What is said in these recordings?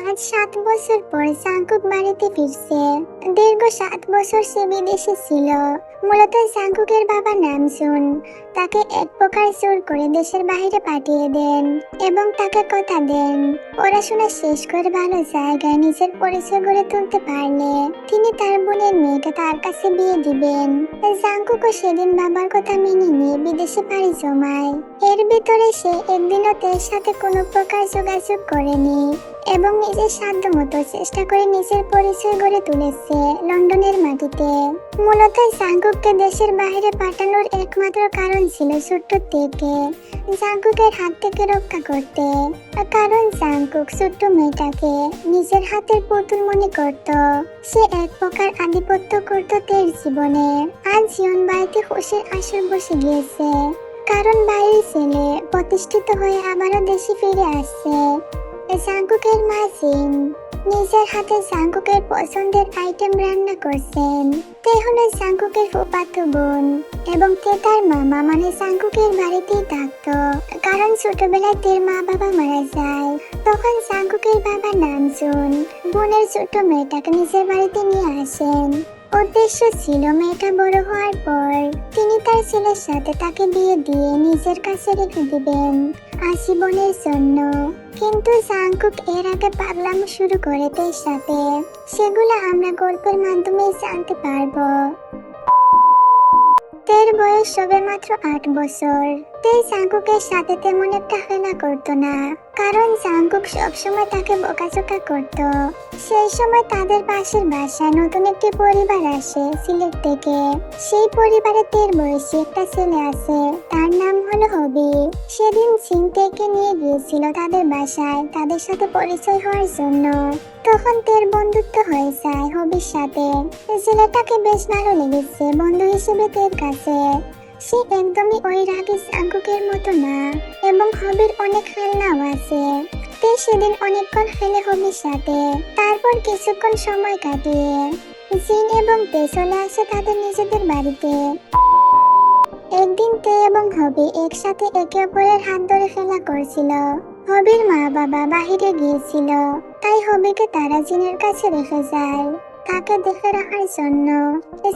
আজ 7 বছর পর জাঙ্কুক বাড়িতে ফিরছে। দীর্ঘ 7 বছর সে বিদেশে ছিল। মূলত জাঙ্কুকের বাবা নামজুন তাকে এক প্রকার জোর করে দেশের বাইরে পাঠিয়ে দেন এবং তাকে কথা দেন পড়াশোনা শেষ করে ভালো জায়গায় নিজের পরিচয় গড়ে তুলতে পারলে তিনি তার বোনের মেয়েকে তার কাছে বিয়ে দিবেন। জাঙ্কুকও সেদিন বাবার কথা মেনে নিয়ে বিদেশে পাড়ি জমায়। এর ভিতরে সে একদিনও তের সাথে কোনো প্রকার যোগাযোগ করেনি এবং নিজের সাধ্যমতো চেষ্টা করে নিজের পরিচয় গড়ে তুলেছে লন্ডনের মাটিতে। মূলত জাঙ্কুককে দেশের বাইরে পাঠানোর একমাত্র কারণ ছিল ছোট্ট তেকে জাঙ্কুকের হাত থেকে রক্ষা করতে। কারণ জাঙ্কুক ছোট্ট মেয়েটাকে নিজের হাতের পুতুল মনে করত। সে এক প্রকার আধিপত্য করত তের জীবনে। আজ জীবন বাড়িতে খুশির আসর বসে গিয়েছে, কারণ বাইরের ছেলে প্রতিষ্ঠিত হয়ে আবারও দেশে ফিরে আসছে। জাঙ্কুকের মা জিন নিজের হাতে জাঙ্কুকের পছন্দের আইটেম রান্না করছেন। তে হলো জাঙ্কুকের ফুফাতো বোন এবং তে তার মামা মানে জাঙ্কুকের বাড়িতেই থাকতো। কারণ ছোটবেলায় তের মা বাবা মারা যায়। তখন জাঙ্কুকের বাবা নামজুন বোনের ছোট মেয়েটাকে নিজের বাড়িতে নিয়ে আসেন। উদ্দেশ্য ছিল মেয়েটা বড় হওয়ার পর তিনি তার ছেলের সাথে তাকে বিয়ে দিয়ে নিজের কাছে রেখে দিবেন আজীবনের জন্য। কিন্তু জাঙ্কুক এর আগে পাগলামো শুরু করে তের সাথে, সেগুলো আমরা গল্পের মাধ্যমে জানতে পারবো। তের বয়স সবে মাত্র 8 বছর। তে জাঙ্কুকের সাথে তেমন একটা খেলা করতো না, কারণ জাঙ্কুক সবসময় তাকে বকাঝকা করত। সেই সময় তাদের পাশের বাসায় নতুন একটি পরিবার আসে সিলেট থেকে। সেই পরিবারে তের বয়সী একটা ছেলে আছে, তার নাম হলো হবি। সেদিন জিন তেকে নিয়ে গিয়েছিল তাদের বাসায় তাদের সাথে পরিচয় হওয়ার জন্য। তখন তের বন্ধুত্ব হয়ে যায় হবির সাথে। ছেলেটাকে বেশ ভালো লেগেছে বন্ধু হিসেবে তের কাছে। সে একদমই ওই রাগী জাঙ্কুকের মতো না এবং হবির অনেক খেলনাও আছে। তে সেদিন অনেকক্ষণ খেলে হবির সাথে। তারপর কিছুক্ষণ সময় কাটিয়ে জিন এবং তে চলে আসে তাদের নিজেদের বাড়িতে। একদিন তে এবং হবি একসাথে একে অপরের হাত ধরে খেলা করছিল। হবির মা বাবা বাহিরে গিয়েছিল, তাই হবিকে তারা জিনের কাছে রেখে যায় তাকে দেখে রাখার জন্য।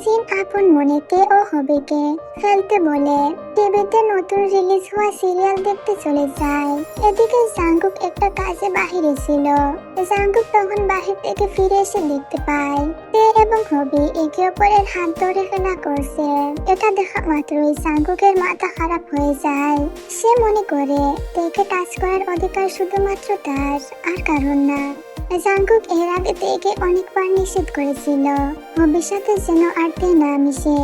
জিন আপন মনে তে ও হবিকে খেলতে বলে টিভিতে নতুন রিলিজ হওয়া সিরিয়াল দেখতে চলে যায়। এদিকে জাঙ্কুক একটা কাজে বাহিরে ছিল। জাঙ্কুক তখন বাহির থেকে ফিরে এসে দেখতে পায় তে এবং হবি একে অপরের হাত ধরে খেলা করছে। এটা দেখা মাত্রই জাঙ্কুকের মাথা খারাপ হয়ে যায়। সে মনে করে তেকে টাচ করার অধিকার শুধুমাত্র তার, আর কারণ না। জাঙ্কুক এর আগে তেকে অনেকবার নিষেধ করেছিল হবির সাথে যেন আর তে না মিশে।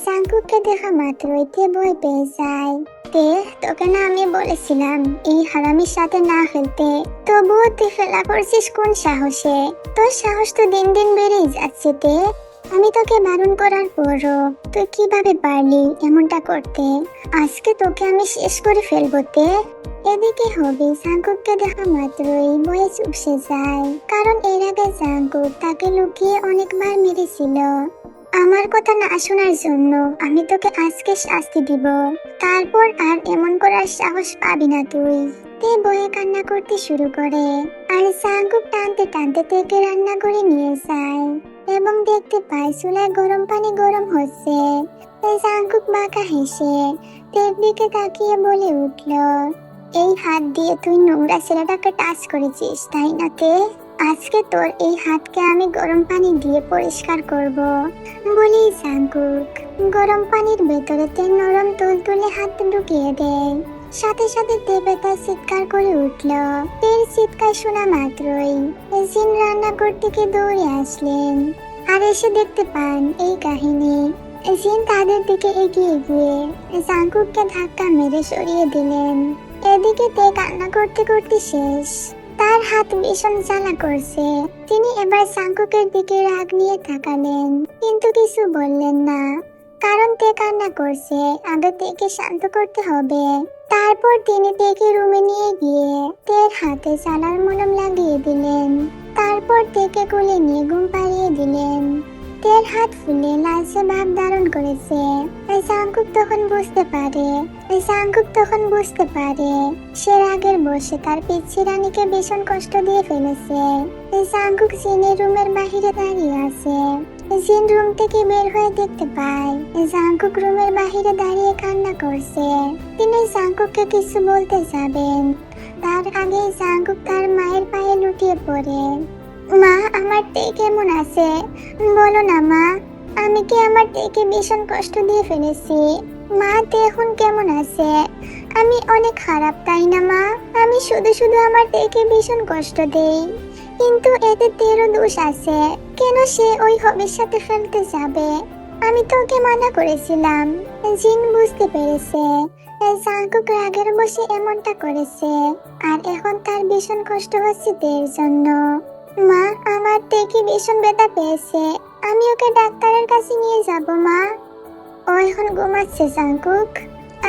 জাঙ্কুককে দেখা মাত্রই তে ভয় পেয়ে যায়। তে তোকে না আমি বলেছিলাম এই হারামির সাথে না খেলতে, তবুও তুই খেলা করছিস কোন সাহসে? তোর সাহস তো দিন দিন বেড়েই যাচ্ছে তে। আমি তোকে বারণ করার পরও তুই কিভাবে পারলি এমনটা করতে? আজকে তোকে আমি শেষ করে ফেলবো তে। এদিকে হবি জাঙ্কুককে দেখা মাত্রই ভয়ে চুপসে যায়, কারণ এর আগে জাঙ্কুক তাকে লুকিয়ে অনেকবার মেরেছিল। আমার কথা না শোনার জন্য আমি তোকে আজকে শাস্তি দিব, তারপর আর এমন করার সাহস পাবি না তুই। তে ভয়ে কান্না করতে শুরু করে আর জাঙ্কুক টানতে টানতে তেকে রান্না করে নিয়ে যায় এবং দেখতে পায় চুলায় গরম পানি গরম হচ্ছে। জাঙ্কুক বাঁকা হেসে তের দিকে তাকিয়ে বলে উঠল, এই হাত দিয়ে তুই নোংরা ছেলেটাকে টাচ করেছিস তাই না তে? আজকে তোর এই হাতকে আমি গরম পানি দিয়ে পরিষ্কার করব। বলেই জাঙ্কুক গরম পানির ভেতরে তে নরম তুলতুলে হাত ঢুকিয়ে দেয়। সাথে সাথে তে বেতার চিৎকার করে উঠল। তের চিৎকার শোনা মাত্রই জিন রান্নাঘর থেকে দৌড়ে আসলেন আর এসে দেখতে পান এই কাহিনী। জিন তাদের দিকে এগিয়ে গিয়ে জাঙ্কুককে ধাক্কা মেরে সরিয়ে দিলেন। এদিকে তে কান্না করতে করতে শেষ। তার হাত ভীষণ জ্বালা করছে। তিনি এবার জাঙ্কুকের দিকে রাগ নিয়ে তাকালেন, কিন্তু কিছু বললেন না, কারণ তে কান্না করছে। আগে তেকে শান্ত করতে হবে। তারপর তিনি তেকে রুমে নিয়ে গিয়ে তের হাতে জ্বালার মলম লাগিয়ে দিলেন। তারপর তেকে কোলে নিয়ে ঘুম পাড়িয়ে দিলেন। তের হাত ফুলে লালচে ভাব ধারণ করেছে। জাঙ্কুক তখন বুঝতে পারে সে রাগের বসে তার পিচ্চি রানীকে ভীষণ কষ্ট দিয়ে ফেলেছে। জাঙ্কুক জিনের রুমের বাহিরে দাঁড়িয়ে আছে। জিন রুম থেকে বের হয়ে দেখতে পায় জাঙ্কুক রুমের বাহিরে দাঁড়িয়ে কান্না করছে। তিনি জাঙ্কুককে কিছু বলতে যাবেন, তার আগে জাঙ্কুক তার মায়ের পায়ে লুটিয়ে পড়ে। মা, আমার তে কেমন আছে? বলো না মা, আমি কি আমার তেকে ভীষণ কষ্ট দিয়ে ফেলেছি? মা, তে এখন কেমন আছে? আমি অনেক খারাপ, তাই না মা? আমি শুধু আমার তেকে ভীষণ কষ্ট দেই, কিন্তু এতে তেরও দোষ আছে। কেন সে ওই হবের সাথে ফেলতে যাবে? আমি তো ওকে মানা করেছিলাম। জিন বুঝতে পেরেছে জাঙ্কুক রাগের বসে এমনটা করেছে, আর এখন তার ভীষণ কষ্ট হচ্ছে তের জন্য। মা, আমার তেকে ভীষণ ব্যথা পেয়েছে, আমি ওকে ডাক্তারের কাছে নিয়ে যাব। মা, ও এখন ঘুমাচ্ছে জাঙ্কুক,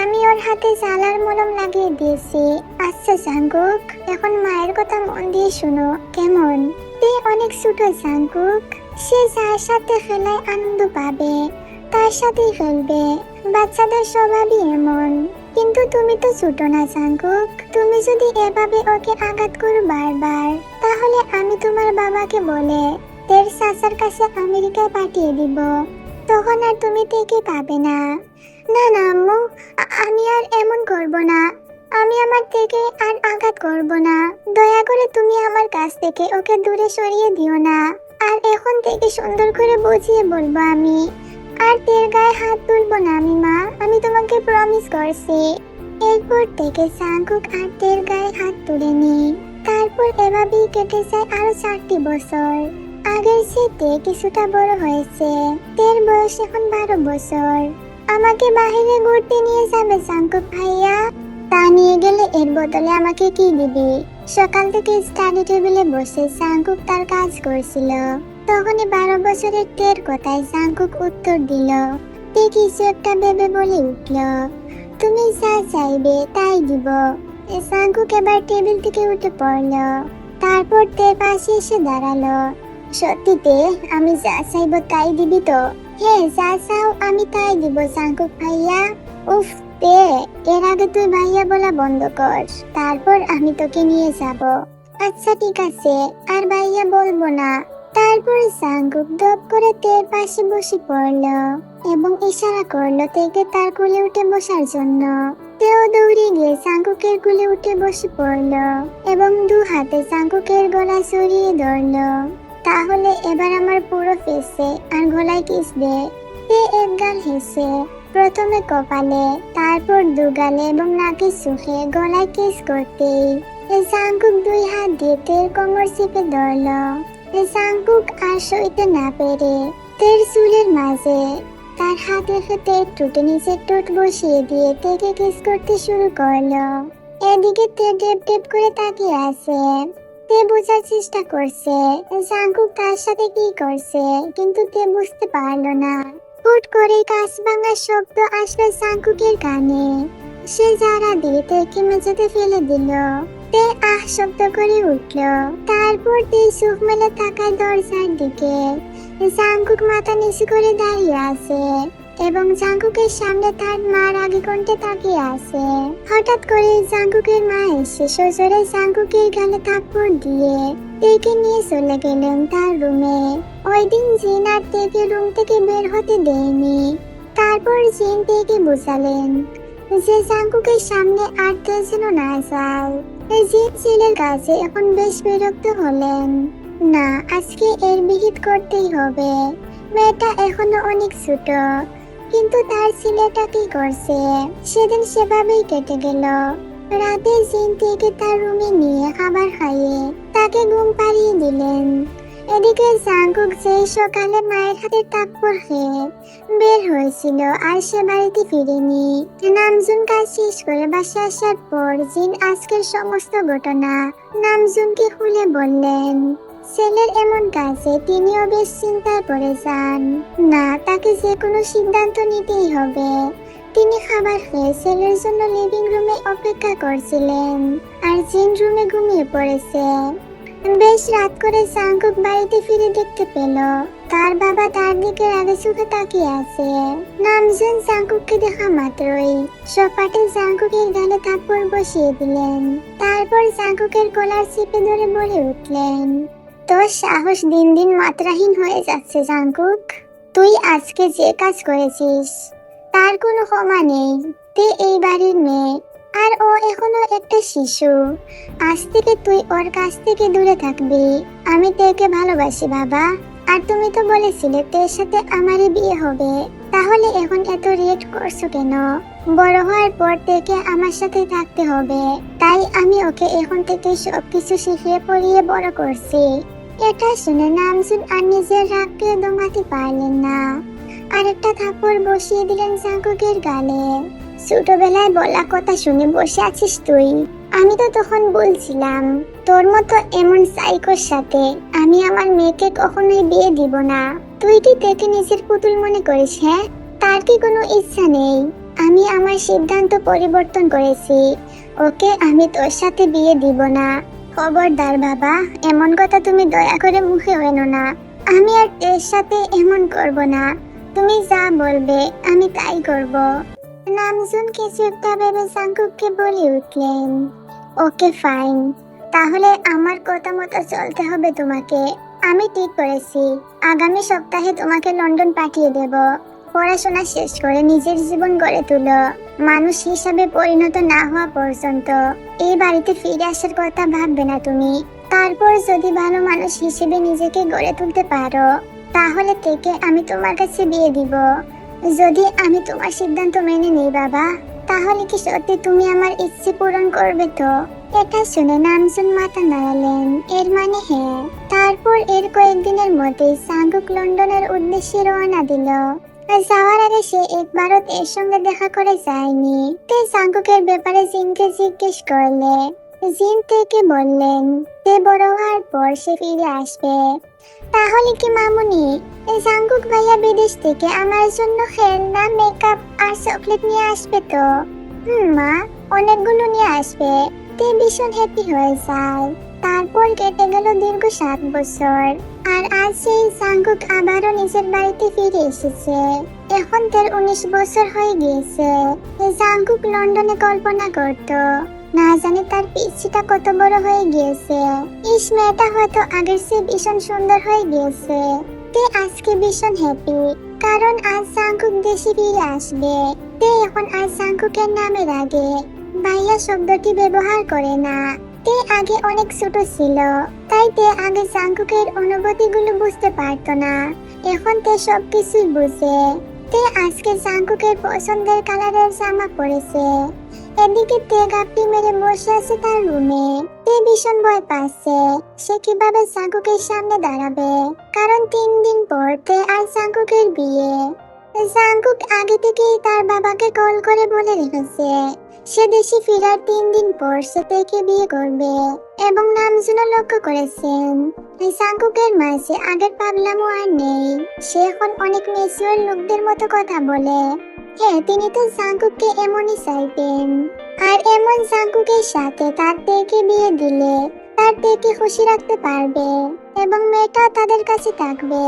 আমি ওর হাতে জ্বালার মলম লাগিয়ে দিয়েছি। আচ্ছা জাঙ্কুক, এখন মায়ের কথা মন দিয়ে শোনো, কেমন? তে অনেক ছোট জাঙ্কুক, সে যার সাথে খেলায় আনন্দ পাবে তার সাথেই খেলবে। বাচ্চাদের স্বভাবই এমন। কিন্তু তুমি তো ছোট না জাঙ্কুক, তুমি যদি এভাবে ওকে আঘাত করো বারবার, তাহলে আমি তোমার বাবাকে বলে তের চাচার কাছে আমেরিকায় পাঠিয়ে দিব। তখন আর তুমি তেকে পাবে না। না না আম্মু, আমি আর এমন করব না। আমি আমার থেকে আর আঘাত করব না। দয়া করে তুমি আমার কাছ থেকে ওকে দূরে সরিয়ে দিও না। আর এখন থেকে সুন্দর করে বুঝিয়ে বলবো আমি, আর তের গায়ে হাত তুলবো না আমি মা, আমি তোমাকে প্রমিস করছি। এরপর থেকে জাঙ্কুক আর তের গায়ে হাত তুলেনি। তারপর এভাবেই কেটে যায় আরো 4টি বছর। আগের চেয়ে কিছুটা বড় হয়েছে। তের বয়স এখন 12 বছর। আমাকে বাহিরে ঘুরতে নিয়ে যাবে জাঙ্কুক ভাইয়া? তা নিয়ে গেলে এর বদলে আমাকে কি দিবি? সকাল থেকে স্টাডি টেবিলে বসে জাঙ্কুক তার কাজ করছিল। তখনই 12 বছরের তের কথায় জাঙ্কুক উত্তর দিল। তে কিছু একটা ভেবে বলে উঠল, তুমি যা চাইবে তাই দিব। জাঙ্কুক এবার টেবিল থেকে উঠে পড়ল। তারপর তের পাশে এসে দাঁড়ালো। সত্যিতে আমি যা চাইবো তাই দিবি তো? হ্যাঁ, যা চাও আমি তাই দিব জাঙ্কুক ভাইয়া। উফ তে, এর আগে তুই ভাইয়া বলা বন্ধ কর, তারপর আমি তোকে নিয়ে যাব। আচ্ছা ঠিক আছে, আর ভাইয়া বলবো না। তারপর জাঙ্কুক দপ করে তের পাশে বসে পড়ল এবং ইশারা করলো তেকে তার কোলে উঠে বসার জন্য। তেও দৌড়ে গিয়ে জাঙ্কুকের কোলে উঠে বসে পড়ল এবং 2 হাতে জাঙ্কুকের গলা জড়িয়ে ধরল। তাহলে এবার আমার পুরো ফেসে আর গলায় কিস দে। তে এক গাল হেসে, প্রথমে কপালে, তারপর 2 গালে এবং নাকের চোখে গলায় কিস করতেই জাঙ্কুক 2 হাত দিয়ে তের কোমর চেপে ধরল। জাঙ্কুক আর সইতে না পেরে তের চুলের মাঝে তার হাত রেখে তের ঠোঁটে নিচে ঠোঁট বসিয়ে দিয়ে তেকে কিস করতে শুরু করলো। এদিকে তে ডেপ ডেপ করে তাকিয়ে আছে। তে বোঝার চেষ্টা করছে জাঙ্কুক তার সাথে কি করছে, কিন্তু তে বুঝতে পারলো না। হুট করে কাঁচ ভাঙার শব্দ আসলো জাঙ্কুকের কানে। সে জারা দিয়ে তেকে মেঝেতে ফেলে দিল। তে আহ শব্দ করে উঠল। তারপর তে চোখ মেলে তাকায় দরজার দিকে। জাঙ্কুক মাথা নিচু করে দাঁড়িয়ে আছে এবং জাঙ্কুকের সামনে তার মার আগে কণ্ঠে তাকিয়ে আছে। হঠাৎ করে জাঙ্কুকের মা এসে সজোরে জাঙ্কুকের গালে থাপ্পড় দিয়ে তেকে নিয়ে চলে গেলেন তার রুমে। ওই দিন জিন আর তেকে রুম থেকে বের হতে দেয়নি। তারপর জিন তেকে বোঝালেন যে জাঙ্কুকের সামনে আর তে যেন না যায়। জিন ছেলের কাছে এখন বেশ বিরক্ত হলেন। না, আজকে এর বিহিত করতেই হবে। মেয়েটা এখনো অনেক ছোট, কিন্তু তার ছেলেটা কি করছে? সেদিন সেভাবেই কেটে গেল। রাতে জিন থেকে তার রুমে নিয়ে খাবার খাইয়ে তাকে ঘুম পাড়িয়ে দিলেন। এদিকে জাঙ্কুক যেই সকালে মায়ের হাতে থাপ্পড় খেয়ে বের হয়েছিল আর সে বাড়িতে ফিরেনি। নামজুন কাজ শেষ করে বাসায় আসার পর জিন আজকের সমস্ত ঘটনা নামজুনকে খুলে বললেন। ছেলের এমন কাজে তিনিও বেশ চিন্তায় পড়ে যান। না, তাকে যে কোনো সিদ্ধান্ত নিতেই হবে। তিনি খাবার খেয়ে ছেলের জন্য লিভিং রুমে অপেক্ষা করছিলেন আর জিন রুমে ঘুমিয়ে পড়েছে। বেশ রাত করে জাঙ্কুক বাড়িতে ফিরে দেখতে পেল তার বাবা তার দিকে আগে চোখে তাকিয়ে আছে। নামজুন জাঙ্কুককে দেখা মাত্রই সপাটে জাঙ্কুকের গালে থাপ্পড় বসিয়ে দিলেন। তারপর জাঙ্কুকের কলার চেপে ধরে বলে উঠলেন, তোর সাহস দিন দিন মাত্রাহীন হয়ে যাচ্ছে জাঙ্কুক। তুই আজকে যে কাজ করেছিস তার কোনো ক্ষমা নেই। তুই এই বাড়ির মেয়ে, আর ও এখনো একটা শিশু। আজ থেকে তুই ওর কাছ থেকে দূরে থাকবি। আমি তেকে ভালোবাসি বাবা, আর তুমি তো বলেছিলে তের সাথে আমারই বিয়ে হবে। তাহলে এখন এত রিয়েক্ট করছো কেন? বড় হওয়ার পর থেকে আমার সাথে থাকতে হবে, তাই আমি ওকে এখন থেকে সবকিছু শিখিয়ে পড়িয়ে বড় করছি। এটা শুনে নামজুন আর নিজের রাগকে দমাতে পারলেন না, আরেকটা থাপ্পড় বসিয়ে দিলেন জাঙ্কুকের গালে। ছোটবেলায় বলা কথা শুনে বসে আছিস তুই? আমি তো তখন বলছিলাম তোর মতো এমন সাইকোর সাথে আমি আমার মেয়েকে কখনোই বিয়ে দিব না। তুই কি তেকে নিজের পুতুল মনে করিস? হ্যাঁ, তার কি কোনো ইচ্ছা নেই? আমি আমার সিদ্ধান্ত পরিবর্তন করেছি, ওকে আমি তোর সাথে বিয়ে দিব না। খবরদার বাবা, এমন কথা তুমি দয়া করে মুখে এনো না। আমি আর এর সাথে এমন করব না। তুমি যা বলবে আমি তাই করব। নামজুন কিছু একটা ভেবে জাঙ্কুককে বলে উঠলেন, ওকে ফাইন, তাহলে আমার কথা মতো চলতে হবে তোমাকে। আমি ঠিক করেছি, আগামী সপ্তাহে তোমাকে লন্ডন পাঠিয়ে দেব। পড়াশোনা শেষ করে নিজের জীবন গড়ে তুলো। মানুষ হিসাবে পরিণত না হওয়া পর্যন্ত এই বাড়িতে ফিরে আসার কথা ভাববে না তুমি। তারপর যদি ভালো মানুষ হিসেবে নিজেকে গড়ে তুলতে পারো, তাহলে থেকে আমি তোমার কাছে বিয়ে দিব। যদি আমি তোমার সিদ্ধান্ত মেনে নিই বাবা, তাহলে কি সত্যি তুমি আমার ইচ্ছে পূরণ করবে তো? এটা শুনে নামজুন মাথা নাড়ালেন, এর মানে হ্যাঁ। তারপর এর কয়েকদিনের মধ্যেই জাঙ্কুক লন্ডনের উদ্দেশ্যে রওনা দিল। যাওয়ার আগে সে একবারও এর সঙ্গে দেখা করে যায়নি। তে জাঙ্কুকের ব্যাপারে জিনকে জিজ্ঞেস করলে জিন তেকে বললেন তে বড় হওয়ার পর সে ফিরে আসবে। তাহলে কি মামুনি, জাঙ্কুক ভাইয়া বিদেশ থেকে আমার জন্য খেলনা, মেকআপ আর চকলেট নিয়ে আসবে তো? মা, অনেকগুলো নিয়ে আসবে। তে ভীষণ হ্যাপি হয়ে যায়। তারপর কেটে গেল দীর্ঘ 7 বছর, আর আজ সেই জাঙ্কুক আবারও নিজের বাড়িতে ফিরে এসেছে। এখন তার 19 বছর হয়ে গিয়েছে। জাঙ্কুক লন্ডনে কল্পনা করত, না জানি তার পিচ্ছিটা কত বড় হয়ে গিয়েছে। ইস, মেয়েটা হয়তো আগের চেয়ে ভীষণ সুন্দর হয়ে গিয়েছে। তে আজকে ভীষণ হ্যাপি, কারণ আজ জাঙ্কুক দেশে ফিরে আসবে। তে এখন আজ জাঙ্কুকের নামের আগে ভাইয়া শব্দটি ব্যবহার করে না। তে আগে অনেক ছোট ছিল, তাই তে আগে জাঙ্কুকের অনুভূতিগুলো বুঝতে পারতো না। এখন তে সবকিছুই বুঝে। তে আজকে জাঙ্কুকের পছন্দের কালারের জামা পরেছে। এদিকে তে গাপটি মেরে বসে আছে তার রুমে। তে ভীষণ ভয় পাচ্ছে, সে কিভাবে জাঙ্কুকের সামনে দাঁড়াবে, কারণ 3 দিন পর তে আর জাঙ্কুকের বিয়ে। জাঙ্কুক আগে থেকেই তার বাবাকে কল করে বলে রেখেছে সে দেশে ফেরার 3 দিন পর সে তেকে বিয়ে করবে, এবং নামজুনও লক্ষ্য করেছেন জাঙ্কুকের মাঝে আগের পাগলামো আর নেই। সে এখন অনেক ম্যাচিওর লোকদের মতো কথা বলে। হ্যাঁ, তিনি তো জাঙ্কুককে এমনই চাইতেন, আর এমন জাঙ্কুকের সাথে তার তেকে বিয়ে দিলে তার তেকে খুশি রাখতে পারবে, এবং মেয়েটা তাদের কাছে থাকবে।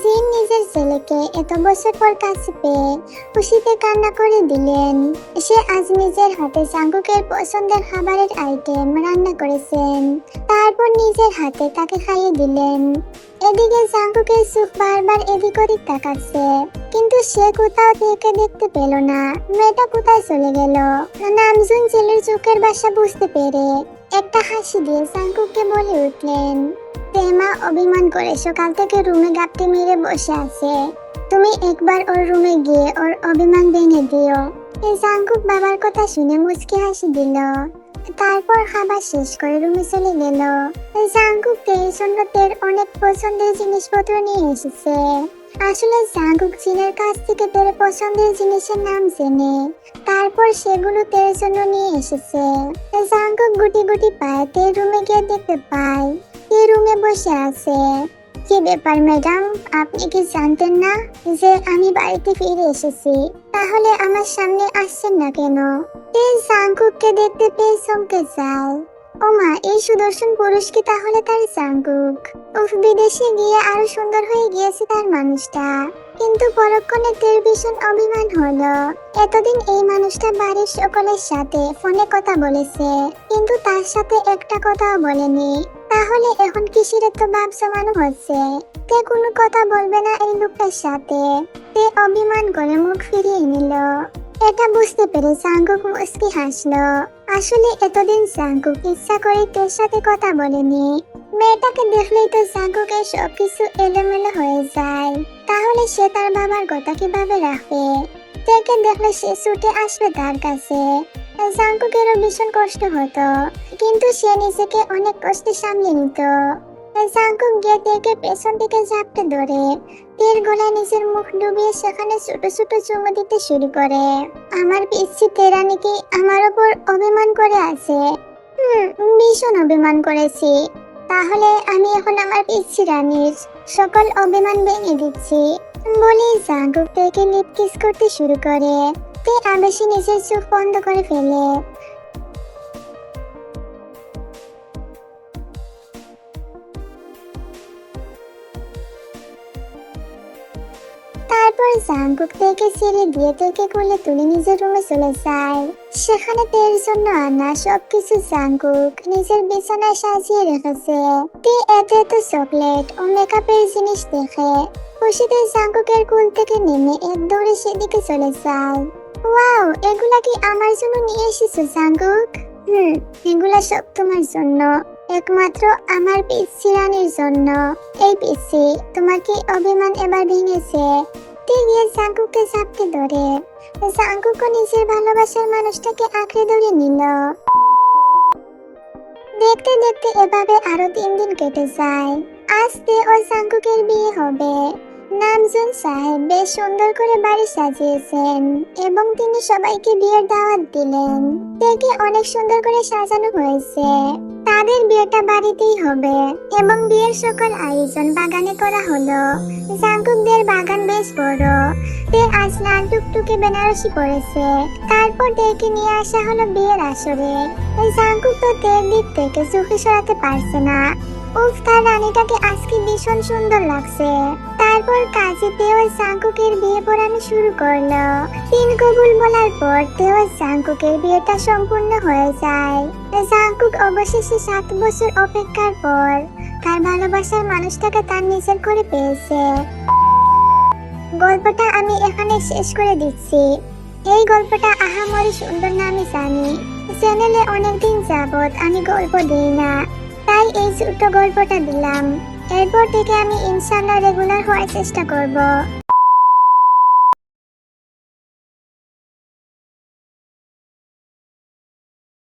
জিন নিজের ছেলেকে এত বছর পর কাছে পেয়ে খুশিতে কান্না করে দিলেন। সে আজ নিজের হাতে জাঙ্কুকের পছন্দের খাবারের আইটেম রান্না করেছেন, তারপর নিজের হাতে তাকে খাইয়ে দিলেন। এদিকে জাঙ্কুকের চোখ বারবার এদিক ওদিক তাকাচ্ছে, কিন্তু সে কোথাও থেকে দেখতে পেল না মেয়েটা কোথায় চলে গেল। নামজুন ছেলের চোখের ভাষা বুঝতে পেরে একটা হাসি দিয়ে জাঙ্কুককে বলে উঠলেন, তেমা অভিমান করে সকাল থেকে রুমে গাপটি মেরে বসে আছে। তুমি একবার ওর রুমে গিয়ে ওর অভিমান ভেঙে দিও। জাঙ্কুক বাবার কথা শুনে মুচকি হাসি দিল। তারপর খাবার শেষ করে রুমে চলে গেল। জাঙ্কুক তের জন্য তের অনেক পছন্দের জিনিসপত্র নিয়ে এসেছে। আসলে জাঙ্কুক জিনের কাছ থেকে তের পছন্দের জিনিসের নাম জেনে তারপর সেগুলো তের জন্য নিয়ে এসেছে। জাঙ্কুক গুটি গুটি পায় তের রুমে গিয়ে দেখতে পায় তে রুমে বসে আছে। কি ব্যাপার ম্যাডাম, আপনি কি জানতেন না যে আমি বাড়িতে ফিরে এসেছি? তাহলে আমার সামনে আসছেন না কেন? তে জাঙ্কুককে দেখতে পেয়ে চমকে যায়। ওমা, এই সুদর্শন পুরুষ কি তাহলে তার জাঙ্কুক? উফ, বিদেশে গিয়ে আরো সুন্দর হয়ে গিয়েছে তার মানুষটা। কিন্তু পরক্ষণে তের ভীষণ অভিমান হলো। এতদিন এই মানুষটা বাড়ির সকলের সাথে ফোনে কথা বলেছে, কিন্তু তার সাথে একটা কথাও বলেনি। তাহলে এখন কিসের এত ভাব জমানো হচ্ছে? তে কোনো কথা বলবে না এই লোকটার সাথে। তে অভিমান করে মুখ ফিরিয়ে নিল। এটা বুঝতে পেরে জাঙ্কুক মুচকি হাসলো। আসলে এতদিন জাঙ্কুক ইচ্ছা করে তের সাথে কথা বলেনি। মেয়েটাকে দেখলেই তো জাঙ্কুকের সবকিছু এলোমেলো হয়ে যায়। তাহলে সে তার বাবার কথা কিভাবে রাখবে? তেকে দেখলে সে ছুটে আসবে তার কাছে। জাঙ্কুকেরও ভীষণ কষ্ট হতো, কিন্তু সে নিজেকে অনেক কষ্টে সামলে নিত। জাঙ্কুক গিয়ে তেকে পেছন থেকে ঝাপটে ধরে তের গলায় নিজের মুখ ডুবিয়ে সেখানে ছোট ছোট চুমু দিতে শুরু করে। আমার পিচ্ছি তেরা নাকি আমার ওপর অভিমান করে আছে। ভীষণ অভিমান করেছি। তাহলে আমি এখন আমার পিচ্ছি রানীর সকল অভিমান ভেঙে দিচ্ছি বলে জাঙ্কুক তেকে লিপ কিস করতে শুরু করে। তে আবেশে নিজের চোখ বন্ধ করে ফেলে। তারপর জাঙ্কুক তেকে ছেড়ে দিয়ে তেকে কোলে তুলে নিজের রুমে চলে যায়। সেখানে তের জন্য আনা সবকিছু জাঙ্কুক নিজের বিছানায় সাজিয়ে রেখেছে। তে এত এত চকলেট ও মেকআপের জিনিস দেখে খুশিতে জাঙ্কুকের কোল থেকে নেমে এক দৌড়ে সেদিকে চলে যায়। ওয়াও, এগুলা কি আমার জন্য নিয়ে এসেছো জাঙ্কুক? এগুলা সব তোমার জন্য, একমাত্র আমার পিচ্ছি রানীর জন্য। এই পিচ্ছি, তোমার কি অভিমান এবার ভেঙেছে? তে গিয়ে জাঙ্কুককে চাপতে ধরে। জাঙ্কুকও নিজের ভালোবাসার মানুষটাকে আঁকড়ে ধরে নিল। দেখতে দেখতে এভাবে আরো 3 দিন কেটে যায়। আজ তে ও জাঙ্কুকের বিয়ে হবে। নামজুন সাহেব বেশ সুন্দর করে বাড়ি সাজিয়েছেন এবং তিনি সবাইকে বিয়ের দাওয়াত দিলেন। তেকে অনেক সুন্দর করে সাজানো হয়েছে। তাদের বিয়েটা বাড়িতেই হবে এবং বিয়ের সকল আয়োজন বাগানে করা হলো। জাঙ্কুকদের বাগান বেশ বড়। তে আজ লাল টুকটুকে বেনারসি পরেছে। তারপর তেকে নিয়ে আসা হলো বিয়ের আসরে। জাঙ্কুক তো তের দিক থেকে চোখে সরাতে পারছে না। উফ, তার রানীটাকে আজকে ভীষণ সুন্দর লাগছে। তারপর কাজী তেও জাঙ্কুকের বিয়ে পড়ানো শুরু করলো। 3 কবুল বলার পর তেও জাঙ্কুকের বিয়েটা সম্পূর্ণ হয়ে যায়। জাঙ্কুক অবশেষে 7 বছর অপেক্ষার পর তার ভালোবাসার মানুষটাকে তার নিজের করে পেয়েছে। গল্পটা আমি এখানে শেষ করে দিচ্ছি। এই গল্পটা আহামরি সুন্দর না আমি জানি। চ্যানেলে অনেকদিন যাবত আমি গল্প দিই না, তাই এই ছোট্ট গল্পটা দিলাম। এরপর থেকে আমি ইনশাআল্লাহ রেগুলার হওয়ার চেষ্টা করব।